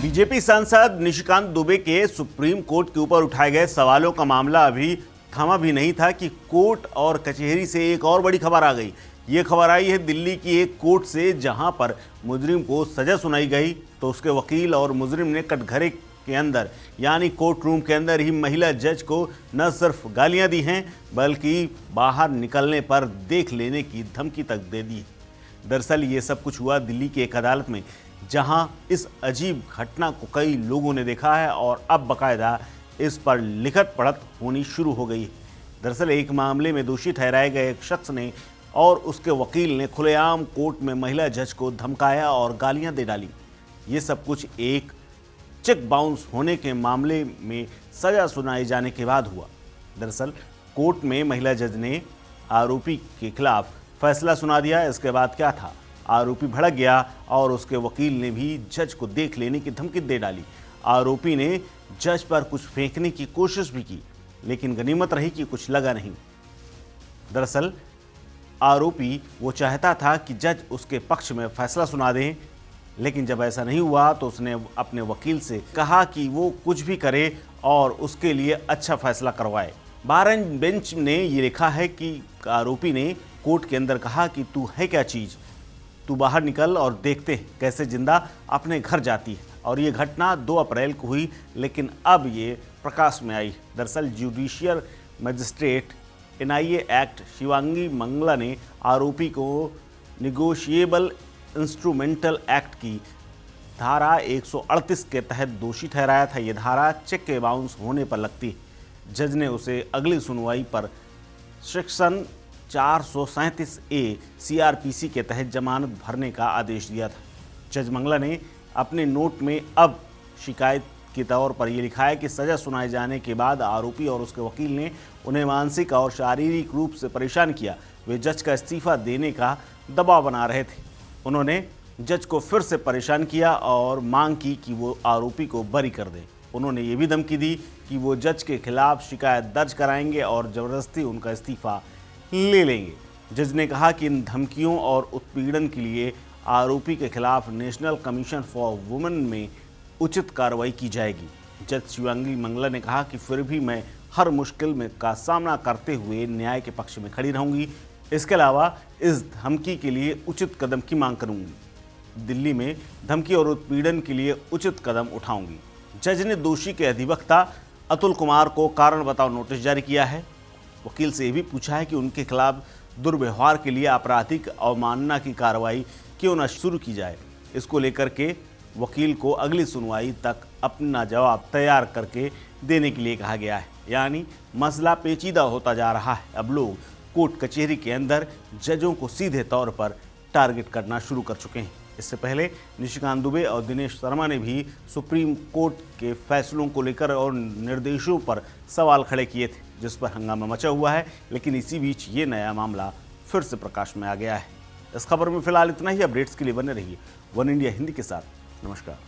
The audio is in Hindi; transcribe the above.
बीजेपी सांसद निशिकांत दुबे के सुप्रीम कोर्ट के ऊपर उठाए गए सवालों का मामला अभी थमा भी नहीं था कि कोर्ट और कचहरी से एक और बड़ी खबर आ गई। ये खबर आई है दिल्ली की एक कोर्ट से, जहां पर मुजरिम को सजा सुनाई गई तो उसके वकील और मुजरिम ने कटघरे के अंदर यानी कोर्ट रूम के अंदर ही महिला जज को न सिर्फ गालियां दी हैं बल्कि बाहर निकलने पर देख लेने की धमकी तक दे दी। दरअसल ये सब कुछ हुआ दिल्ली की एक अदालत में, जहां इस अजीब घटना को कई लोगों ने देखा है और अब बाकायदा इस पर लिखत पढ़त होनी शुरू हो गई है। दरअसल एक मामले में दोषी ठहराए गए एक शख्स ने और उसके वकील ने खुलेआम कोर्ट में महिला जज को धमकाया और गालियां दे डाली। ये सब कुछ एक चेक बाउंस होने के मामले में सजा सुनाए जाने के बाद हुआ। दरअसल कोर्ट में महिला जज ने आरोपी के खिलाफ फैसला सुना दिया। इसके बाद क्या था, आरोपी भड़क गया और उसके वकील ने भी जज को देख लेने की धमकी दे डाली। आरोपी ने जज पर कुछ फेंकने की कोशिश भी की, लेकिन गनीमत रही कि कुछ लगा नहीं। दरअसल आरोपी वो चाहता था कि जज उसके पक्ष में फैसला सुना दें, लेकिन जब ऐसा नहीं हुआ तो उसने अपने वकील से कहा कि वो कुछ भी करे और उसके लिए अच्छा फैसला करवाए। बार बेंच ने ये लिखा है कि आरोपी ने कोर्ट के अंदर कहा कि तू है क्या चीज़, तू बाहर निकल और देखते हैं कैसे जिंदा अपने घर जाती है। और ये घटना 2 अप्रैल को हुई, लेकिन अब ये प्रकाश में आई। दरअसल judicial magistrate NIA act Shivangi Mangla ने आरोपी को निगोशिएबल इंस्ट्रूमेंटल एक्ट की धारा 138 के तहत दोषी ठहराया था। ये धारा चेक के बाउंस होने पर लगती है। जज ने उसे अगली सुनवाई पर सेक्शन 437A CRPC के तहत जमानत भरने का आदेश दिया था। जज मंगला ने अपने नोट में अब शिकायत के तौर पर यह लिखा है कि सजा सुनाए जाने के बाद आरोपी और उसके वकील ने उन्हें मानसिक और शारीरिक रूप से परेशान किया। वे जज का इस्तीफा देने का दबाव बना रहे थे। उन्होंने जज को फिर से परेशान किया और मांग की कि वो आरोपी को बरी कर दे। उन्होंने ये भी धमकी दी कि वो जज के खिलाफ शिकायत दर्ज कराएंगे और ज़बरदस्ती उनका इस्तीफा ले लेंगे। जज ने कहा कि इन धमकियों और उत्पीड़न के लिए आरोपी के खिलाफ नेशनल कमीशन फॉर वुमेन में उचित कार्रवाई की जाएगी। जज शिवांगी मंगला ने कहा कि फिर भी मैं हर मुश्किल में का सामना करते हुए न्याय के पक्ष में खड़ी रहूंगी। इसके अलावा इस धमकी के लिए उचित कदम की मांग करूंगी। दिल्ली में धमकी और उत्पीड़न के लिए उचित कदम उठाऊंगी। जज ने दोषी के अधिवक्ता अतुल कुमार को कारण बताओ नोटिस जारी किया है। वकील से ये भी पूछा है कि उनके खिलाफ दुर्व्यवहार के लिए आपराधिक अवमानना की कार्रवाई क्यों न शुरू की जाए। इसको लेकर के वकील को अगली सुनवाई तक अपना जवाब तैयार करके देने के लिए कहा गया है। यानी मसला पेचीदा होता जा रहा है। अब लोग कोर्ट कचहरी के अंदर जजों को सीधे तौर पर टारगेट करना शुरू कर चुके हैं। इससे पहले निशिकांत दुबे और दिनेश शर्मा ने भी सुप्रीम कोर्ट के फैसलों को लेकर और निर्देशों पर सवाल खड़े किए थे, जिस पर हंगामा मचा हुआ है। लेकिन इसी बीच ये नया मामला फिर से प्रकाश में आ गया है। इस खबर में फिलहाल इतना ही। अपडेट्स के लिए बने रहिए वन इंडिया हिंदी के साथ। नमस्कार।